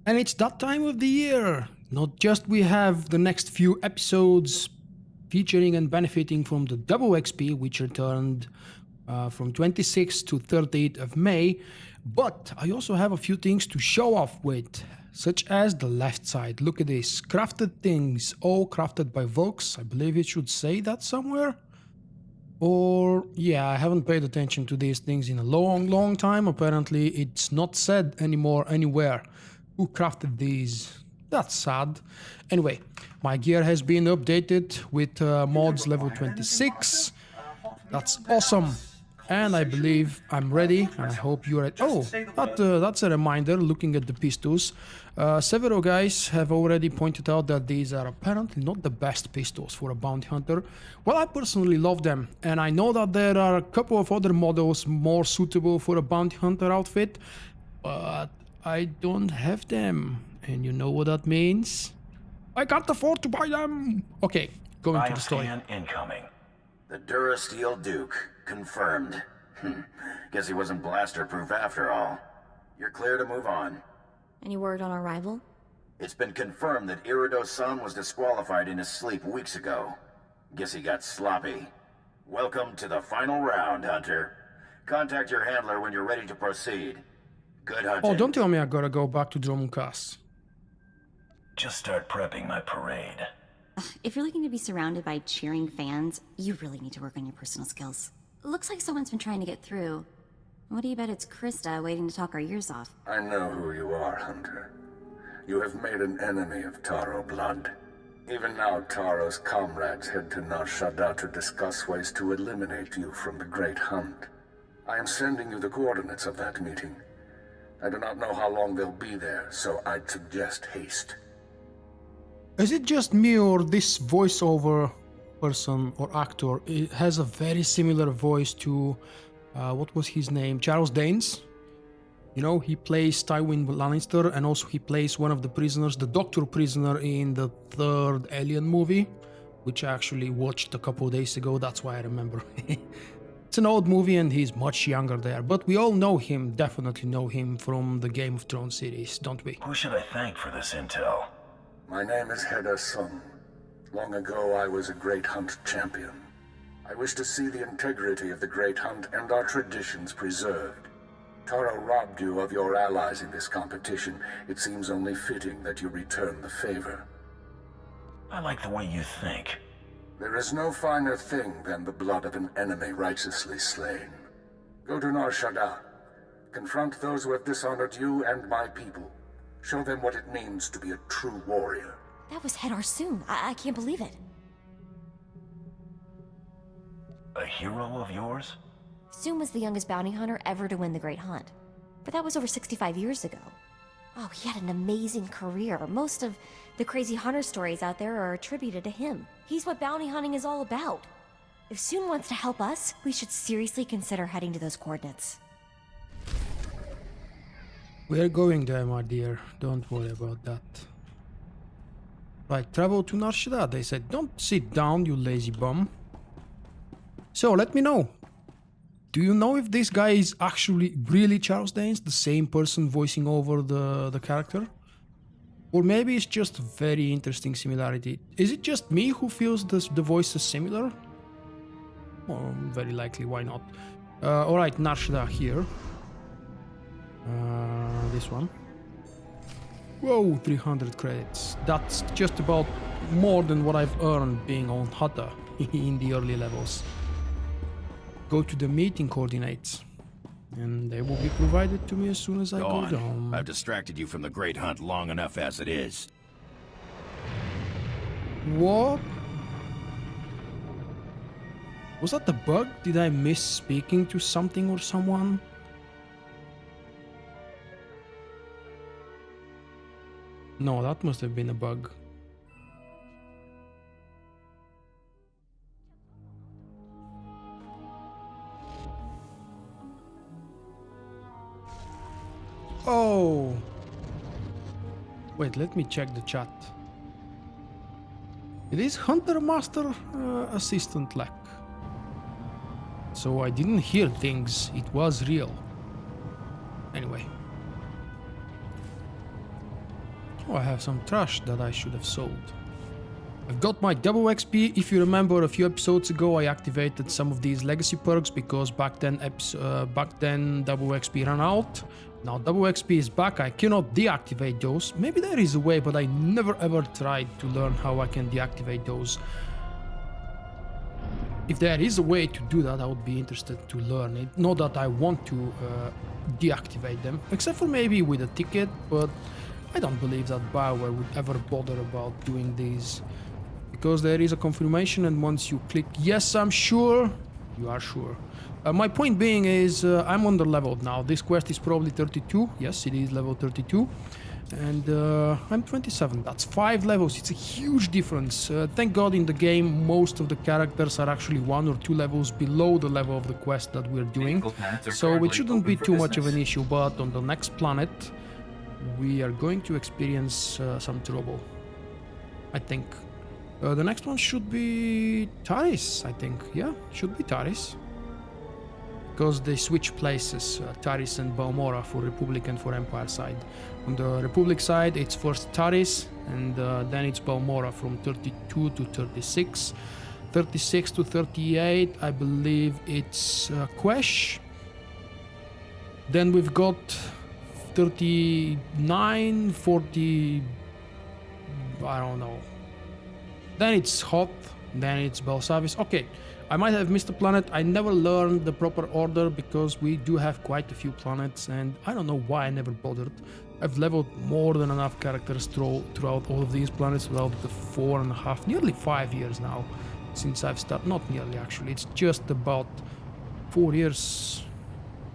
And it's that time of the year. Not just we have the next few episodes featuring and benefiting from the double XP, which returned from 26th to 30th of May, but I also have a few things to show off with, such as the left side. Look at this, crafted things, all crafted by Volks. I believe it should say that somewhere. Or, yeah, I haven't paid attention to these things in a long time. Apparently, it's not said anymore anywhere. Who crafted these? That's sad. Anyway, my gear has been updated with mods level 26. That's awesome. And I believe I'm ready, and I hope you're ready. Oh, that's a reminder, looking at the pistols. Several guys have already pointed out that these are apparently not the best pistols for a bounty hunter. Well, I personally love them, and I know that there are a couple of other models more suitable for a bounty hunter outfit, but I don't have them. And you know what that means? I can't afford to buy them! Okay, going to the story. Incoming. The Durasteel Duke. Confirmed. Guess he wasn't blaster-proof after all. You're clear to move on. Any word on our rival? It's been confirmed that Irido-san was disqualified in his sleep weeks ago. Guess he got sloppy. Welcome to the final round, Hunter. Contact your handler when you're ready to proceed. Good hunting. Oh, don't tell me I gotta go back to Dromunkas. Just start prepping my parade. If you're looking to be surrounded by cheering fans, you really need to work on your personal skills. Looks like someone's been trying to get through. What do you bet it's Krista waiting to talk our ears off? I know who you are, Hunter. You have made an enemy of Tarro Blood. Even now, Tarro's comrades head to Nar Shaddaa to discuss ways to eliminate you from the Great Hunt. I am sending you the coordinates of that meeting. I do not know how long they'll be there, so I'd suggest haste. Is it just me, or this voiceover person or actor, it has a very similar voice to what was his name, Charles Dance? You know, he plays Tywin Lannister, and also he plays one of the prisoners, the Doctor prisoner in the third Alien movie, which I actually watched a couple of days ago. That's why I remember. It's an old movie and he's much younger there, but we all know him, definitely know him from the Game of Thrones series, don't we? Who should I thank for this intel? My name is Hedda Sung. Long ago, I was a Great Hunt champion. I wish to see the integrity of the Great Hunt and our traditions preserved. Tarro robbed you of your allies in this competition. It seems only fitting that you return the favor. I like the way you think. There is no finer thing than the blood of an enemy righteously slain. Go to Nar Shaddaa. Confront those who have dishonored you and my people. Show them what it means to be a true warrior. That was Hedar Soon. I can't believe it. A hero of yours? Soon was the youngest bounty hunter ever to win the Great Hunt. But that was over 65 years ago. Oh, he had an amazing career. Most of the crazy hunter stories out there are attributed to him. He's what bounty hunting is all about. If Soon wants to help us, we should seriously consider heading to those coordinates. We're going there, my dear. Don't worry about that. Right, travel to Nar Shaddaa. They said, don't sit down, you lazy bum. So, let me know. Do you know if this guy is actually really Charles Dance, the same person voicing over the character? Or maybe it's just a very interesting similarity. Is it just me who feels the voice is similar? Well, very likely, why not? Alright, Nar Shaddaa here. This one. Whoa, 300 credits. That's just about more than what I've earned being on Hutta in the early levels. Go to the meeting coordinates, and they will be provided to me as soon as I go down. I've distracted you from the Great Hunt long enough as it is. What? Was that the bug? Did I miss speaking to something or someone? No, that must have been a bug. Oh! Wait, let me check the chat. It is Hunter Master Assistant Lack. So I didn't hear things, it was real. Anyway. Oh, I have some trash that I should have sold. I've got my double XP. If you remember, a few episodes ago I activated some of these legacy perks because back then double XP ran out. Now double XP is back. I cannot deactivate those. Maybe there is a way, but I never ever tried to learn how I can deactivate those. If there is a way to do that, I would be interested to learn it. Not that I want to deactivate them, except for maybe with a ticket, but I don't believe that Bioware would ever bother about doing these. Because there is a confirmation, and once you click yes, I'm sure, you are sure. My point being is I'm under-leveled now. This quest is probably 32. Yes, it is level 32. And I'm 27. That's 5 levels. It's a huge difference. Thank God in the game most of the characters are actually 1 or 2 levels below the level of the quest that we're doing. So it shouldn't be too much of an issue. But on the next planet we are going to experience some trouble, I think. The next one should be Taris, I think. Yeah, should be Taris. Because they switch places, Taris and Baumora for Republic and for Empire side. On the Republic side, it's first Taris, and then it's Baumora from 32 to 36. 36 to 38, I believe it's Quesh. Then we've got 39, 40... I don't know. Then it's Hoth, then it's Belsavis. Okay, I might have missed a planet. I never learned the proper order because we do have quite a few planets, and I don't know why I never bothered. I've leveled more than enough characters throughout all of these planets throughout the 4.5, nearly 5 years now since I've started. Not nearly, actually. It's just about 4 years,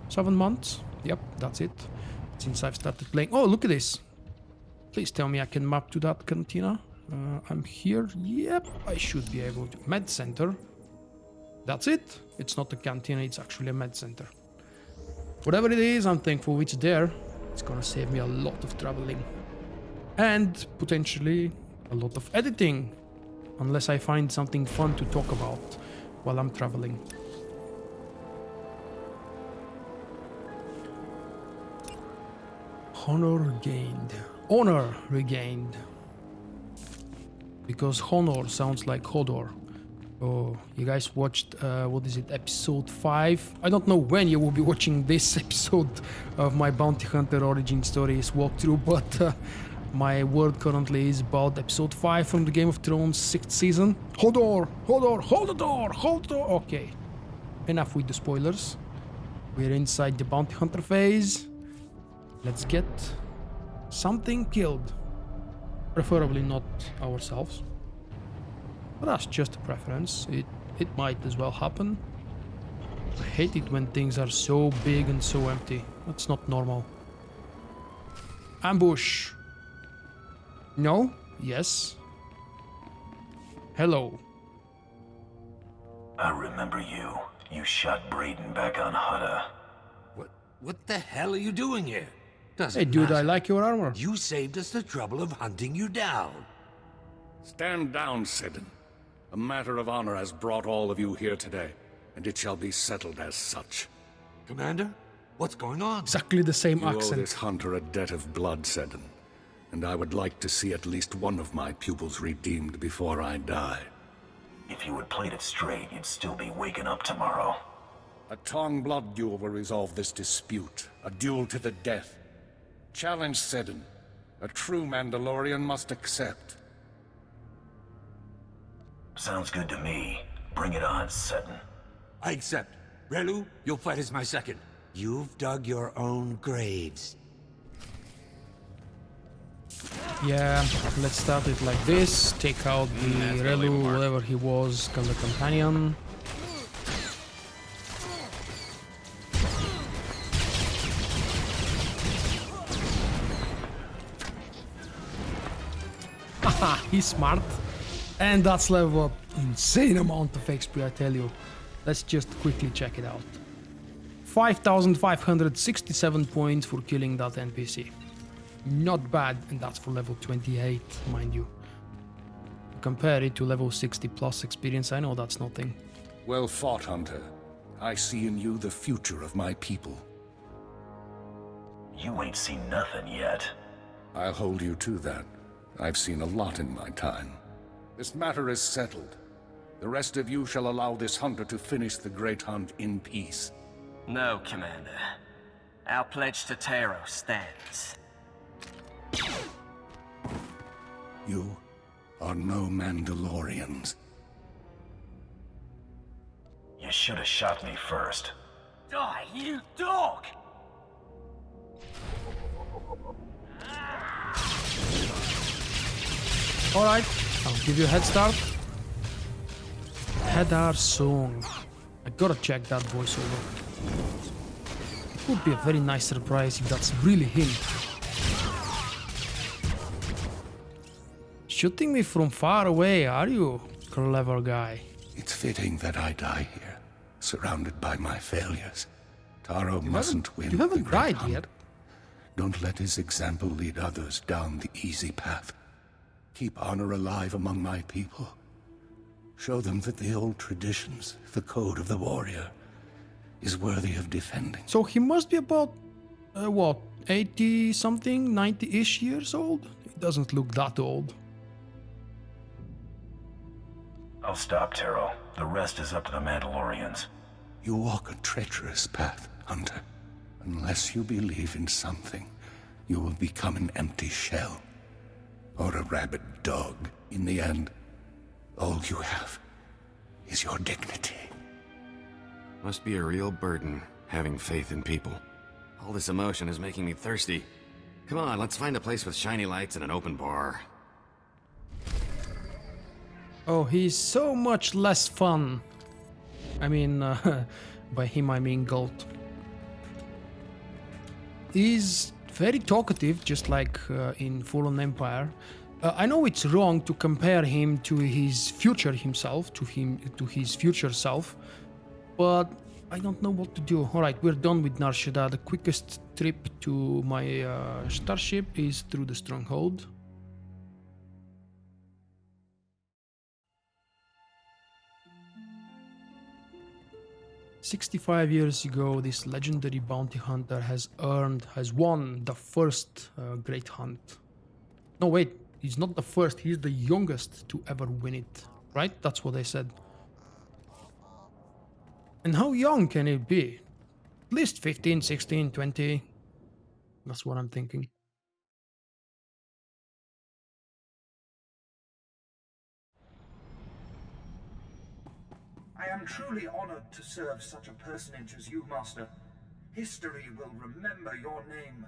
7 months. Yep, that's it. Since I've started playing. Oh, look at this. Please tell me I can map to that cantina. I'm here. Yep, I should be able to. Med center. That's it. It's not a cantina, it's actually a med center. Whatever it is, I'm thankful it's there. It's gonna save me a lot of traveling. And potentially a lot of editing. Unless I find something fun to talk about while I'm traveling. Honor gained. Honor regained. Because honor sounds like Hodor. Oh, you guys watched, what is it, episode 5? I don't know when you will be watching this episode of my Bounty Hunter Origin Stories walkthrough, but my word currently is about episode 5 from the Game of Thrones 6th season. Hodor! Hodor! Hold the door! Hold the door! Okay, enough with the spoilers. We're inside the Bounty Hunter phase. Let's get something killed. Preferably not ourselves. But that's just a preference. It might as well happen. I hate it when things are so big and so empty. That's not normal. Ambush. No? Yes? Hello. I remember you. You shot Braden back on Hutta. What the hell are you doing here? Doesn't Hey dude, matter. I like your armor. You saved us the trouble of hunting you down. Stand down, Seddon. A matter of honor has brought all of you here today, and it shall be settled as such. Commander, what's going on? Exactly the same You owe accent. this hunter a debt of blood, Seddon, and I would like to see at least one of my pupils redeemed before I die. If you had played it straight, you'd still be waking up tomorrow. A Tong blood duel will resolve this dispute. A duel to the death. Challenge Seddon. A true Mandalorian must accept. Sounds good to me. Bring it on, Seddon. I accept. Relu, you'll fight as my second. You've dug your own graves. Yeah, let's start it like this. Take out the Relu, whatever he was, the companion. Haha, he's smart. And that's level up. Insane amount of XP, I tell you. Let's just quickly check it out. 5,567 points for killing that NPC. Not bad, and that's for level 28, mind you. Compare it to level 60 plus experience, I know that's nothing. Well fought, Hunter. I see in you the future of my people. You ain't seen nothing yet. I'll hold you to that. I've seen a lot in my time. This matter is settled. The rest of you shall allow this hunter to finish the Great Hunt in peace. No, Commander. Our pledge to Tarro stands. You are no Mandalorians. You should have shot me first. Die, you dog! Alright, I'll give you a head start. Shaddaa song. I gotta check that voiceover. It would be a very nice surprise if that's really him. Shooting me from far away, are you? Clever guy. It's fitting that I die here, surrounded by my failures. Tarro mustn't win. You haven't the Great died Hunt. yet. Don't let his example lead others down the easy path. Keep honor alive among my people. Show them that the old traditions, the code of the warrior, is worthy of defending. So he must be about, what, 80-something, 90-ish years old? He doesn't look that old. I'll stop, Tarro. The rest is up to the Mandalorians. You walk a treacherous path, Hunter. Unless you believe in something, you will become an empty shell. Or a rabid dog. In the end, all you have is your dignity. Must be a real burden, having faith in people. All this emotion is making me thirsty. Come on, let's find a place with shiny lights and an open bar. Oh, he's so much less fun. I mean, by him I mean Gold. He's very talkative, just like in Fallen Empire. I know it's wrong to compare him to his future himself, to his future self, but I don't know what to do. Alright, we're done with Nar Shaddaa. The quickest trip to my starship is through the stronghold. "65 years ago, this legendary bounty hunter has won the first Great Hunt." No, wait, he's not the first, he's the youngest to ever win it, right? That's what they said. And how young can it be? At least 15, 16, 20. That's what I'm thinking. I am truly honored to serve such a personage as you, Master. History will remember your name.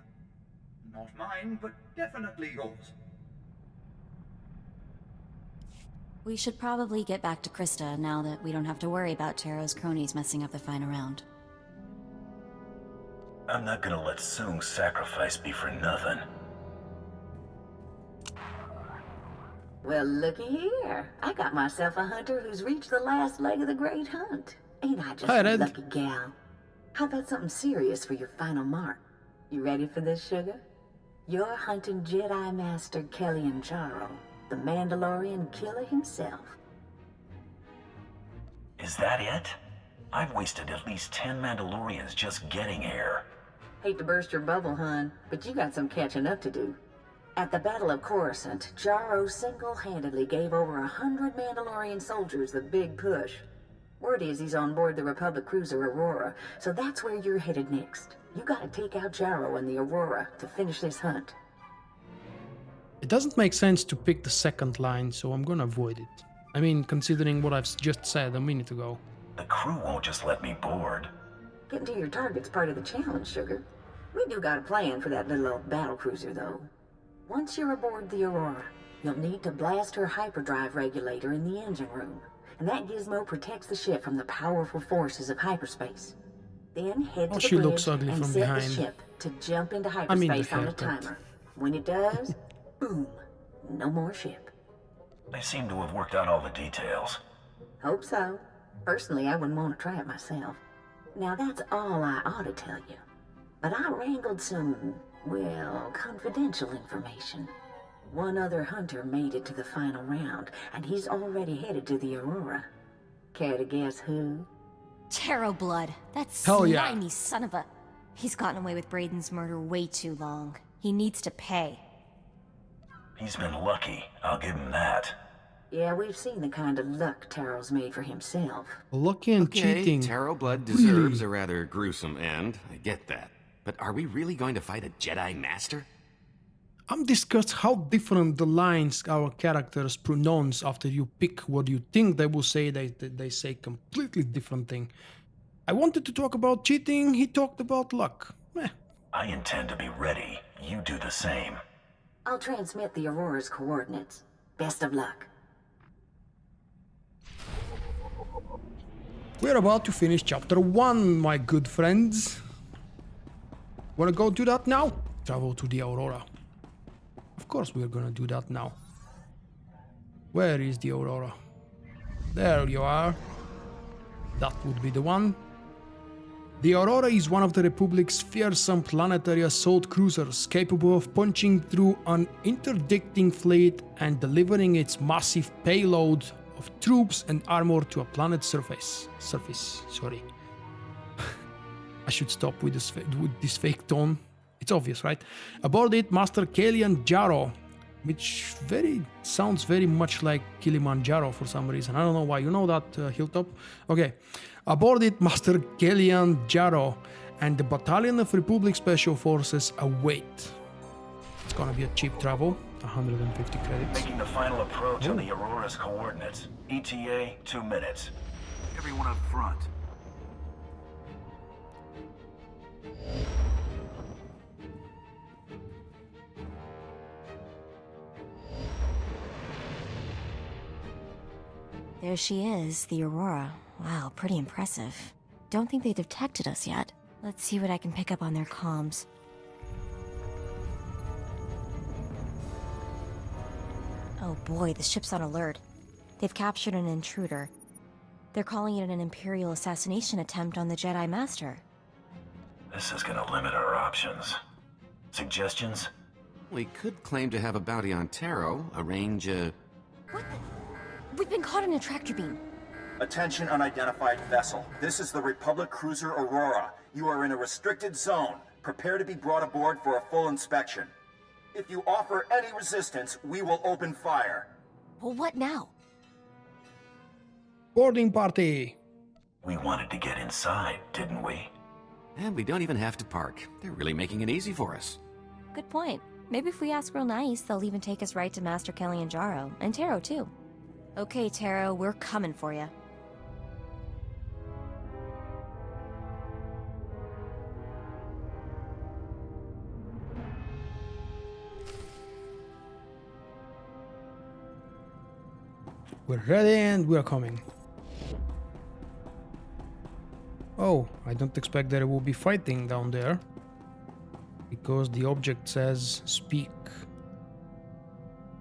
Not mine, but definitely yours. We should probably get back to Krista now that we don't have to worry about Tarro's cronies messing up the final round. I'm not gonna let Sung's sacrifice be for nothing. Well, looky here. I got myself a hunter who's reached the last leg of the Great Hunt. Ain't I just Hi, a Red. lucky gal? How about something serious for your final mark? You ready for this, sugar? You're hunting Jedi Master Kellyan Jarro, the Mandalorian killer himself. Is that it? I've wasted at least 10 Mandalorians just getting here. Hate to burst your bubble, hun, but you got some catching up to do. At the Battle of Coruscant, Jarro single-handedly gave over 100 Mandalorian soldiers the big push. Word is he's on board the Republic cruiser Aurora, so that's where you're headed next. You gotta take out Jarro and the Aurora to finish this hunt. It doesn't make sense to pick the second line, so I'm gonna avoid it. I mean, considering what I've just said a minute ago. The crew won't just let me board. Getting to your target's part of the challenge, sugar. We do got a plan for that little old battle cruiser, though. Once you're aboard the Aurora, you'll need to blast her hyperdrive regulator in the engine room, and that gizmo protects the ship from the powerful forces of hyperspace. Then head to she the looks bridge ugly and from set behind. the ship to jump into I mean the hyperspace on the haircut. timer. When it does, boom, no more ship. They seem to have worked out all the details. Hope so. Personally, I wouldn't want to try it myself. Now that's all I ought to tell you. But I wrangled some, well, confidential information. One other hunter made it to the final round, and he's already headed to the Aurora. Care to guess who? Tarro Blood, that Hell yeah. slimy son of a... He's gotten away with Brayden's murder way too long. He needs to pay. He's been lucky, I'll give him that. Yeah, we've seen the kind of luck Tarro's made for himself. Lucky and cheating. Tarro Blood deserves a rather gruesome end. I get that. But are we really going to fight a Jedi Master? I'm discussed how different the lines our characters pronounce after you pick what you think they will say. They say completely different thing. I wanted to talk about cheating, he talked about luck. I intend to be ready. You do the same. I'll transmit the Aurora's coordinates. Best of luck. We're about to finish chapter 1, my good friends. Wanna go do that now? Travel to the Aurora. Of course we're gonna do that now. Where is the Aurora? There you are. That would be the one. The Aurora is one of the Republic's fearsome planetary assault cruisers, capable of punching through an interdicting fleet and delivering its massive payload of troops and armor to a planet's surface. Sorry. I should stop with this fake tone. It's obvious, right? Aboard it, Master Kilimanjaro, which sounds very much like Kilimanjaro for some reason. I don't know why. You know that hilltop? Okay. Aboard it, Master Kilimanjaro and the Battalion of Republic Special Forces await. It's gonna be a cheap travel, 150 credits. Making the final approach on the Aurora's coordinates. ETA, 2 minutes. Everyone up front. There she is, the Aurora. Wow, pretty impressive. Don't think they detected us yet. Let's see what I can pick up on their comms. Oh boy, the ship's on alert. They've captured an intruder. They're calling it an Imperial assassination attempt on the Jedi Master. This is gonna limit our options. Suggestions? We could claim to have a bounty on Tarro, arrange a... What the? We've been caught in a tractor beam. Attention unidentified vessel. This is the Republic cruiser Aurora. You are in a restricted zone. Prepare to be brought aboard for a full inspection. If you offer any resistance, we will open fire. Well, what now? Boarding party. We wanted to get inside, didn't we? And we don't even have to park. They're really making it easy for us. Good point. Maybe if we ask real nice, they'll even take us right to Master Kilimanjaro. And Tarro, too. Okay, Tarro, we're coming for you. We're ready and we're coming. Oh, I don't expect there will be fighting down there. Because the object says speak.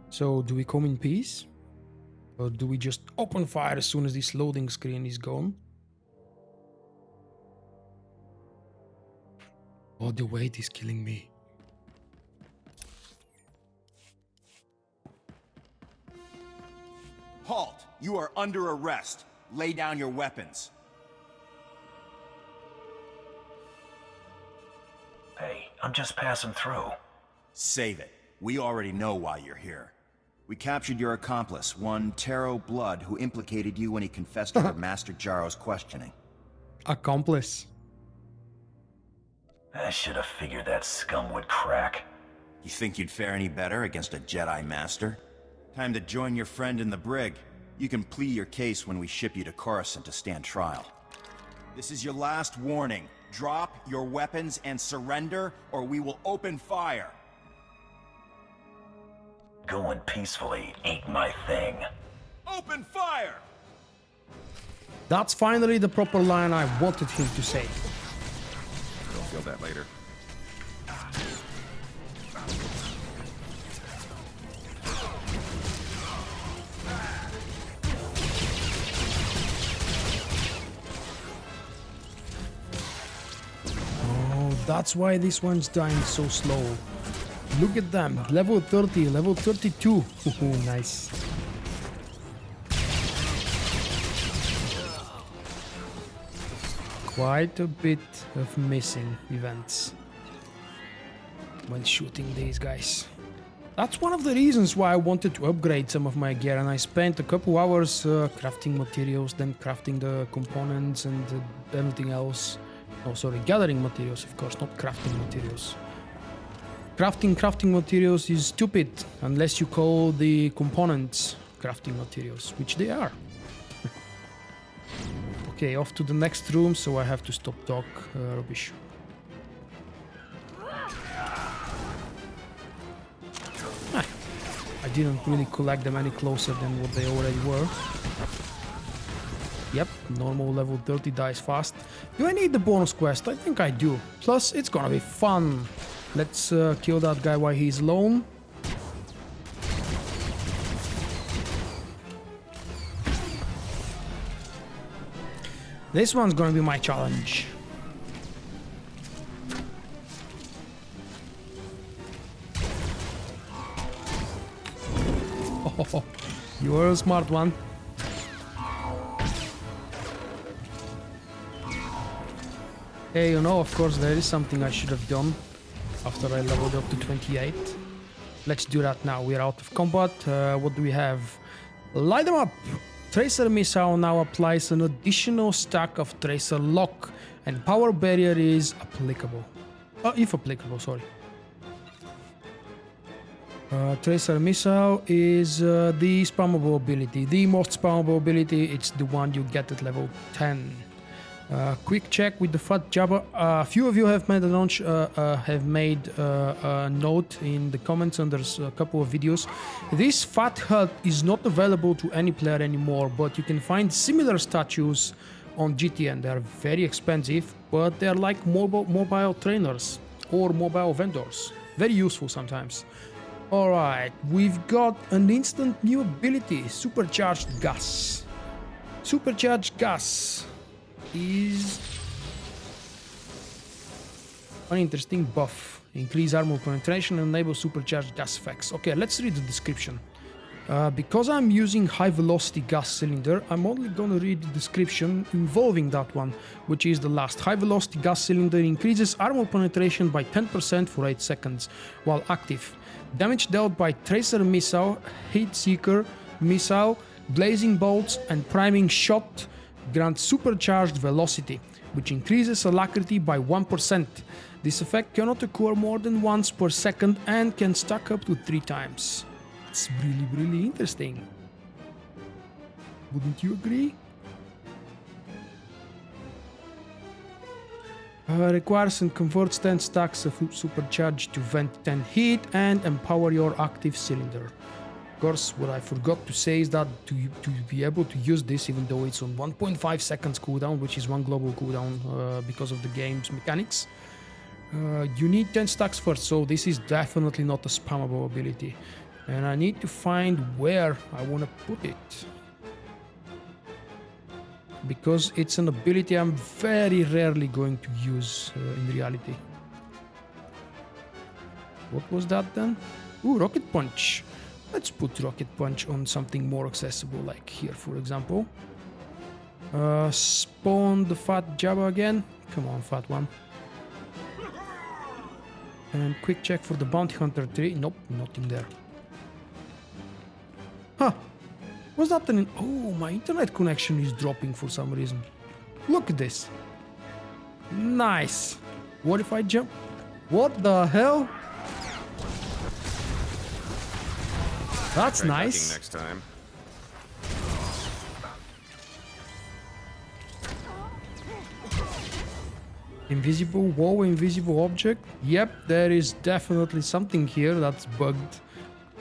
So, do we come in peace? Or do we just open fire as soon as this loading screen is gone? Oh, the weight is killing me. Halt! You are under arrest. Lay down your weapons. Hey, I'm just passing through. Save it. We already know why you're here. We captured your accomplice, one Tarro Blood, who implicated you when he confessed to Master Jaro's questioning. Accomplice. I should have figured that scum would crack. You think you'd fare any better against a Jedi Master? Time to join your friend in the brig. You can plead your case when we ship you to Coruscant to stand trial. This is your last warning. Drop your weapons and surrender, or we will open fire. Going peacefully ain't my thing. Open fire! That's finally the proper line I wanted him to say. You'll feel that later. That's why this one's dying so slow. Look at them, level 30, level 32. Nice. Quite a bit of missing events when shooting these guys. That's one of the reasons why I wanted to upgrade some of my gear, and I spent a couple hours crafting materials, then crafting the components and everything else. Oh, sorry, gathering materials, of course, not crafting materials. Crafting materials is stupid unless you call the components crafting materials, which they are. Okay, off to the next room, so I have to stop talk rubbish. I didn't really collect them any closer than what they already were. Yep, normal level 30 dies fast. Do I need the bonus quest? I think I do. Plus, it's gonna be fun. Let's kill that guy while he's alone. This one's gonna be my challenge. Oh, you are a smart one. Hey, you know, of course, there is something I should have done after I leveled up to 28. Let's do that now. We are out of combat. What do we have? Light them up! Tracer Missile now applies an additional stack of Tracer Lock, and Power Barrier is applicable. If applicable, sorry. Tracer Missile is the spammable ability. The most spammable ability, it's the one you get at level 10. Quick check with the Fat Jabba. A few of you have made a note in the comments under a couple of videos. This Fat Hut is not available to any player anymore, but you can find similar statues on GTN. They are very expensive, but they are like mobile trainers or mobile vendors. Very useful sometimes. Alright, we've got an instant new ability, Supercharged Gas. Supercharged Gas is an interesting buff. Increase armor penetration and enable supercharged gas effects. Okay, let's read the description. Because I'm using high velocity gas cylinder, I'm only gonna read the description involving that one, which is the last. High velocity gas cylinder increases armor penetration by 10% for 8 seconds while active. Damage dealt by tracer missile, heat seeker missile, blazing bolts and priming shot grants supercharged velocity, which increases alacrity by 1%. This effect cannot occur more than once per second and can stack up to 3 times. It's really interesting. Wouldn't you agree? Requires and converts 10 stacks of supercharge to vent 10 heat and empower your active cylinder. Of course, what I forgot to say is that to be able to use this, even though it's on 1.5 seconds cooldown, which is one global cooldown because of the game's mechanics, you need 10 stacks first, so this is definitely not a spammable ability. And I need to find where I want to put it, because it's an ability I'm very rarely going to use in reality. What was that then? Ooh, Rocket Punch. Let's put Rocket Punch on something more accessible, like here, for example. Spawn the Fat Jabba again. Come on, Fat One. And quick check for the Bounty Hunter tree. Nope, nothing there. Huh. Was that an... Oh, my internet connection is dropping for some reason. Look at this. Nice. What if I jump? What the hell? That's nice. Next time. Invisible wall, invisible object. Yep, there is definitely something here that's bugged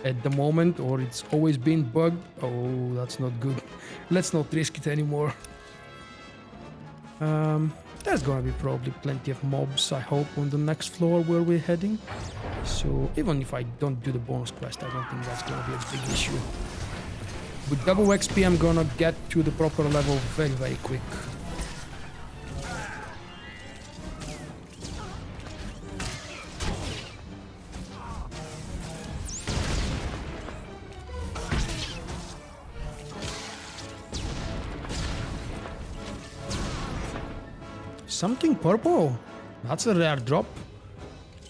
at the moment, or it's always been bugged. Oh, that's not good. Let's not risk it anymore. There's gonna be probably plenty of mobs, I hope, on the next floor where we're heading. So even if I don't do the bonus quest, I don't think that's gonna be a big issue. With double XP, I'm gonna get to the proper level very quick. Something purple. That's a rare drop.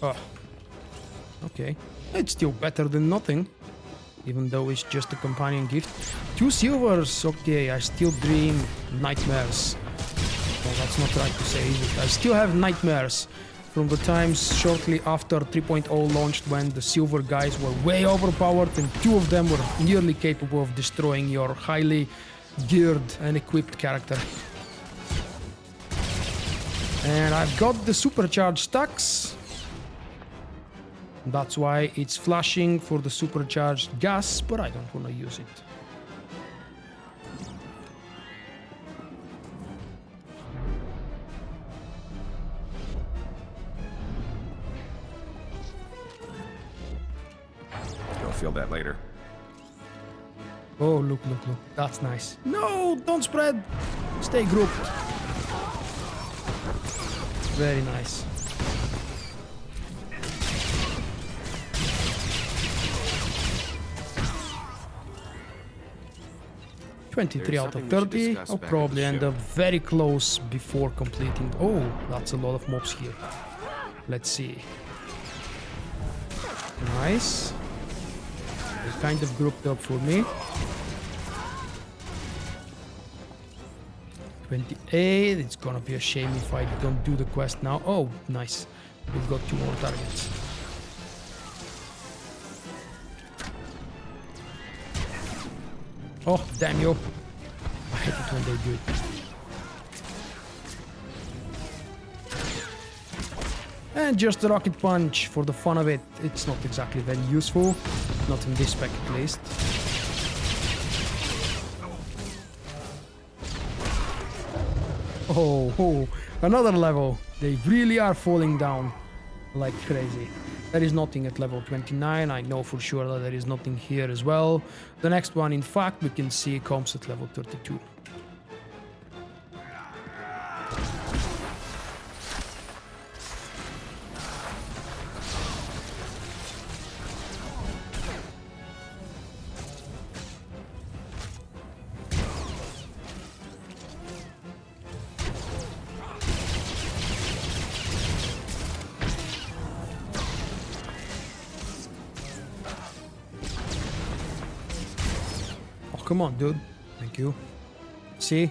Oh. Okay. It's still better than nothing, even though it's just a companion gift. 2 silvers, okay, I still dream nightmares. Well, that's not right to say, is it? I still have nightmares from the times shortly after 3.0 launched when the silver guys were way overpowered and 2 of them were nearly capable of destroying your highly geared and equipped character. And I've got the supercharged stacks. That's why it's flashing for the supercharged gas, but I don't want to use it. You'll feel that later. Oh, look. That's nice. No, don't spread. Stay grouped. Very nice. $23 out of 30. I'll probably end up very close before completing. Oh, that's a lot of mobs here. Let's see. Nice. They kind of grouped up for me. 28. It's gonna be a shame if I don't do the quest now. Oh, nice. We've got 2 more targets. Oh, damn you. I hate it when they do it. And just a rocket punch for the fun of it. It's not exactly very useful. Not in this pack at least. Oh, another level. They really are falling down like crazy. There is nothing at level 29. I know for sure that there is nothing here as well. The next one, in fact, we can see comes at level 32. Come on, dude. Thank you. See?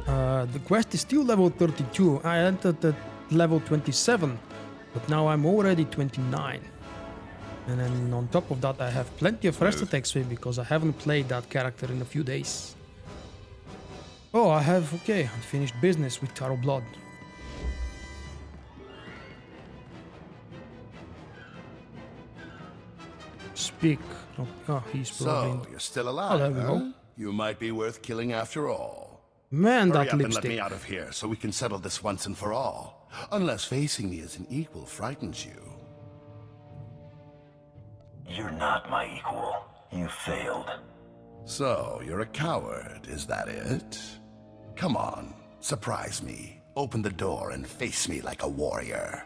The quest is still level 32. I entered at level 27, but now I'm already 29. And then on top of that, I have plenty of rest attack speed because I haven't played that character in a few days. Oh, I have, okay, unfinished business with Tarro Blood. Speak. Oh, he's probably... So, you're still alive, Oh, there we huh? go. You might be worth killing after all. Man, Hurry that up and lipstick. let me out of here so we can settle this once and for all. Unless facing me as an equal frightens you. You're not my equal. You failed. So, you're a coward, is that it? Come on, surprise me. Open the door and face me like a warrior.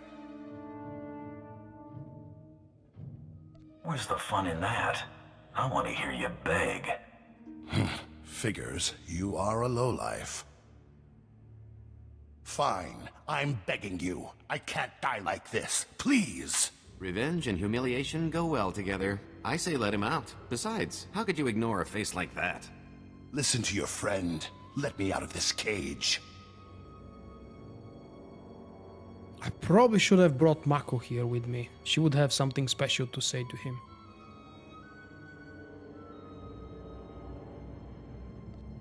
Where's the fun in that? I want to hear you beg. Figures, you are a lowlife. Fine, I'm begging you. I can't die like this. Please! Revenge and humiliation go well together. I say let him out. Besides, how could you ignore a face like that? Listen to your friend. Let me out of this cage. I probably should have brought Mako here with me. She would have something special to say to him.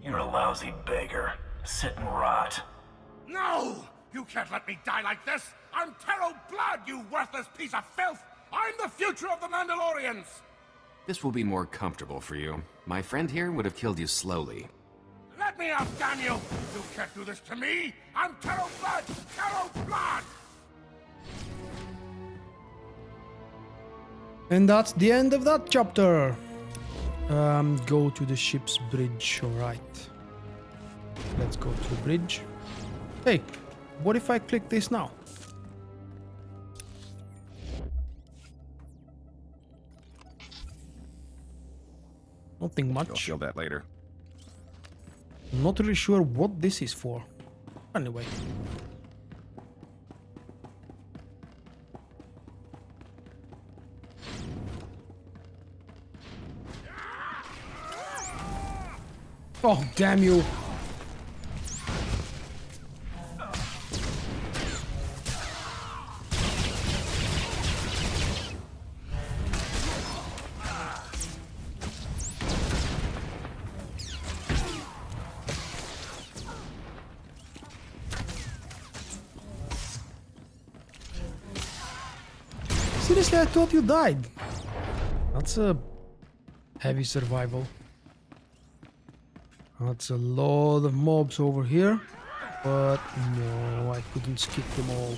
You're a lousy beggar. Sit and rot. No! You can't let me die like this! I'm Tarro Blood, you worthless piece of filth! I'm the future of the Mandalorians! This will be more comfortable for you. My friend here would have killed you slowly. Let me out, Daniel! You can't do this to me! I'm Tarro Blood! Tarro Blood! And that's the end of that chapter. Go to the ship's bridge, alright. Let's go to the bridge. Hey, what if I click this now? Nothing much. You'll feel that later. I'm not really sure what this is for. Anyway. Oh, damn you. Seriously, I thought you died. That's a heavy survival. That's a lot of mobs over here. But no, I couldn't skip them all.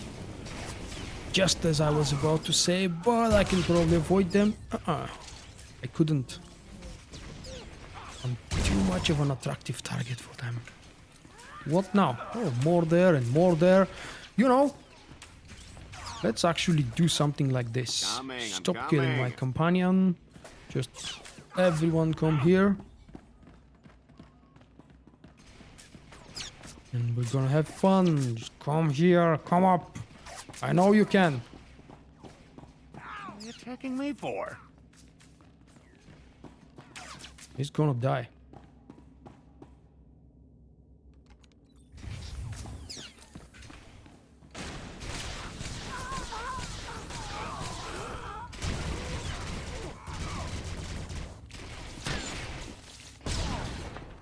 Just as I was about to say, but I can probably avoid them. I couldn't. I'm too much of an attractive target for them. What now? Oh, more there and more there. You know, let's actually do something like this. Stop killing my companion. Just everyone come here. And we're gonna have fun. Just come here, come up. I know you can. What are you attacking me for? He's gonna die.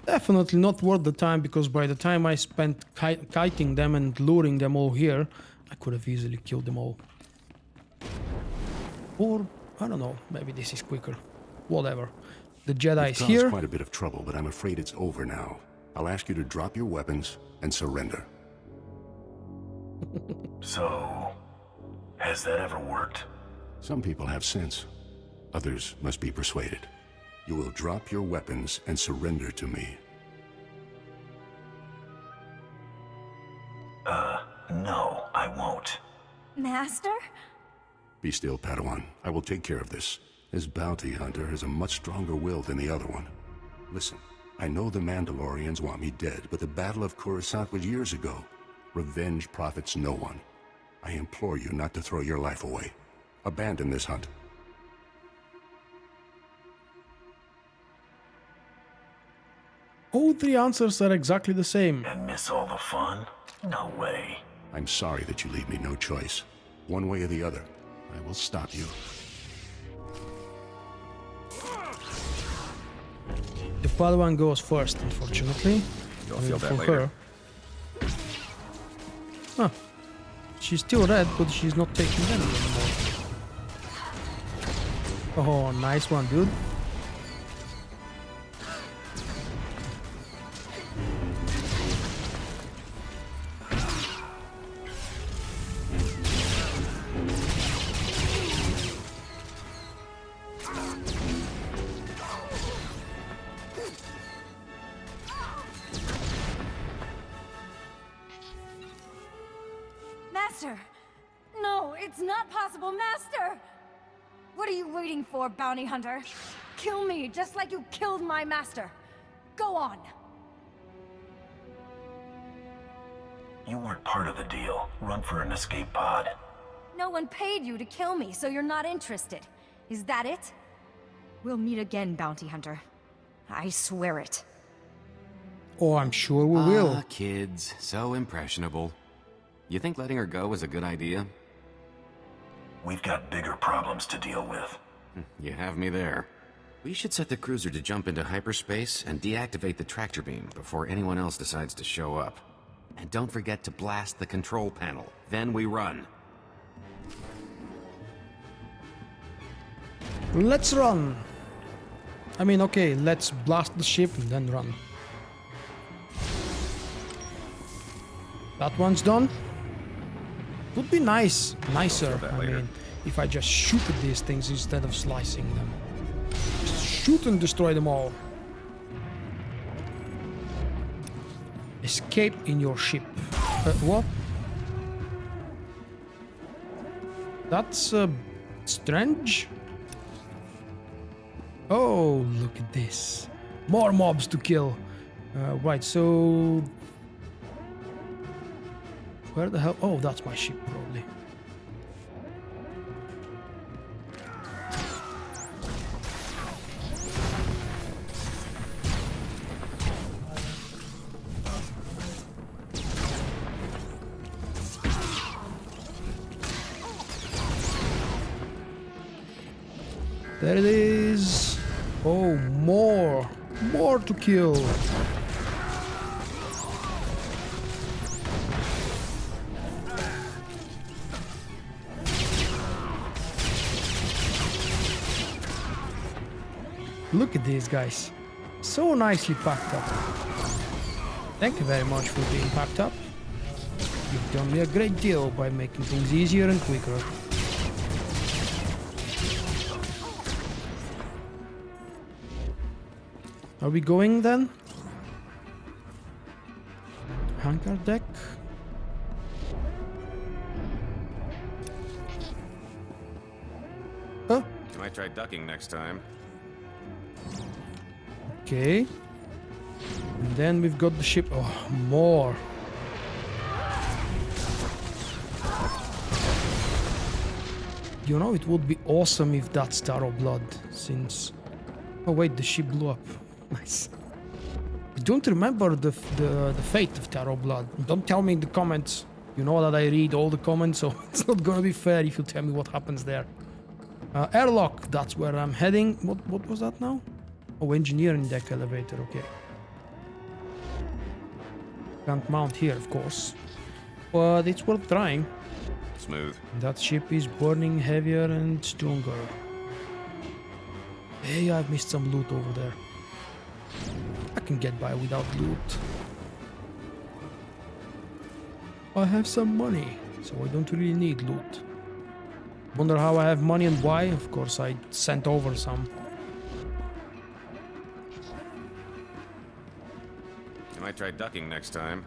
Definitely not worth the time, because by the time I spent kiting them and luring them all here, I could have easily killed them all. Or, I don't know, maybe this is quicker. Whatever. The Jedi is here. You've caused quite a bit of trouble, but I'm afraid it's over now. I'll ask you to drop your weapons and surrender. So, has that ever worked? Some people have sense. Others must be persuaded. You will drop your weapons and surrender to me. No, I won't. Master? Be still, Padawan. I will take care of this. This bounty hunter has a much stronger will than the other one. Listen, I know the Mandalorians want me dead, but the Battle of Coruscant was years ago. Revenge profits no one. I implore you not to throw your life away. Abandon this hunt. All three answers are exactly the same. And miss all the fun? No way. I'm sorry that you leave me no choice. One way or the other, I will stop you. The Padawan goes first, unfortunately. You'll feel that for later. her. Huh. She's still red, but she's not taking damage anymore. Oh, nice one, dude. Master! No, it's not possible, Master! What are you waiting for, bounty hunter? Kill me, just like you killed my master. Go on! You weren't part of the deal. Run for an escape pod. No one paid you to kill me, so you're not interested. Is that it? We'll meet again, bounty hunter. I swear it. Oh, I'm sure we will. Kids, so impressionable. You think letting her go was a good idea? We've got bigger problems to deal with. You have me there. We should set the cruiser to jump into hyperspace and deactivate the tractor beam before anyone else decides to show up. And don't forget to blast the control panel. Then we run. Let's run. I mean, okay, let's blast the ship and then run. That one's done. Would be nicer. I mean, if I just shoot at these things instead of slicing them. Just shoot and destroy them all. Escape in your ship. What? That's strange. Oh, look at this. More mobs to kill. Right, so... Where the hell? Oh, that's my ship, probably. There it is. Oh, more. More to kill. Look at these guys. So nicely packed up. Thank you very much for being packed up. You've done me a great deal by making things easier and quicker. Are we going then? Hangar deck? Huh? You might try ducking next time. Okay. And then we've got the ship. Oh, more. You know, it would be awesome if that's Tarro Blood, since... Oh wait, the ship blew up. Nice. I don't remember the fate of Tarro Blood. Don't tell me in the comments. You know that I read all the comments, so it's not gonna be fair if you tell me what happens there. Airlock, that's where I'm heading. What was that now? Oh, engineering deck elevator, okay. Can't mount here, of course. But it's worth trying. Smooth. That ship is burning heavier and stronger. Hey, I've missed some loot over there. I can get by without loot. I have some money, so I don't really need loot. Wonder how I have money and why? Of course, I sent over some. You might try ducking next time.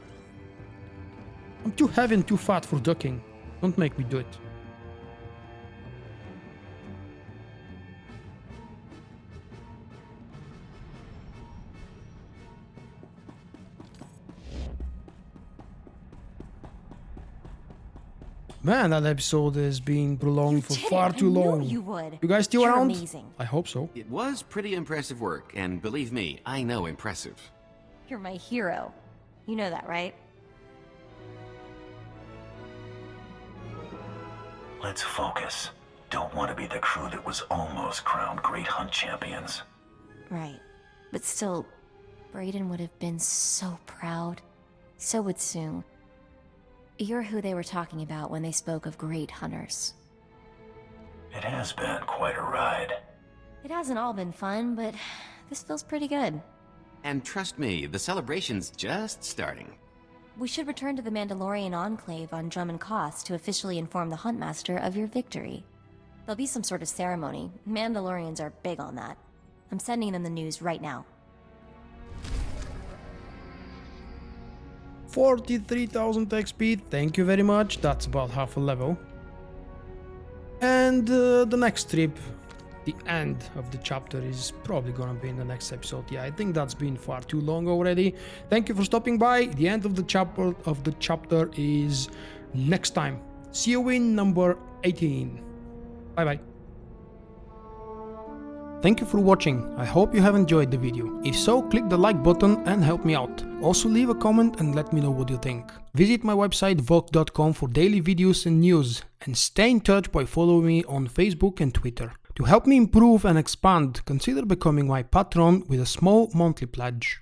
I'm too heavy and too fat for ducking. Don't make me do it. Man, that episode has been prolonged for far too long. You would. You guys still You're around? Amazing. I hope so. It was pretty impressive work, and believe me, I know impressive. You're my hero. You know that, right? Let's focus. Don't want to be the crew that was almost crowned Great Hunt champions. Right. But still, Brayden would have been so proud. So would Sung. You're who they were talking about when they spoke of great hunters. It has been quite a ride. It hasn't all been fun, but this feels pretty good. And trust me, the celebration's just starting. We should return to the Mandalorian Enclave on Drum & Koss to officially inform the Huntmaster of your victory. There'll be some sort of ceremony. Mandalorians are big on that. I'm sending them the news right now. 43,000 XP, thank you very much. That's about half a level. And the next trip, the end of the chapter, is probably gonna be in the next episode. Yeah, I think that's been far too long already. Thank you for stopping by. The end of the chapter is next time. See you in number 18. Bye bye. Thank you for watching. I hope you have enjoyed the video. If so, click the like button and help me out. Also leave a comment and let me know what you think. Visit my website vogt.com for daily videos and news, and stay in touch by following me on Facebook and Twitter. To help me improve and expand, consider becoming my patron with a small monthly pledge.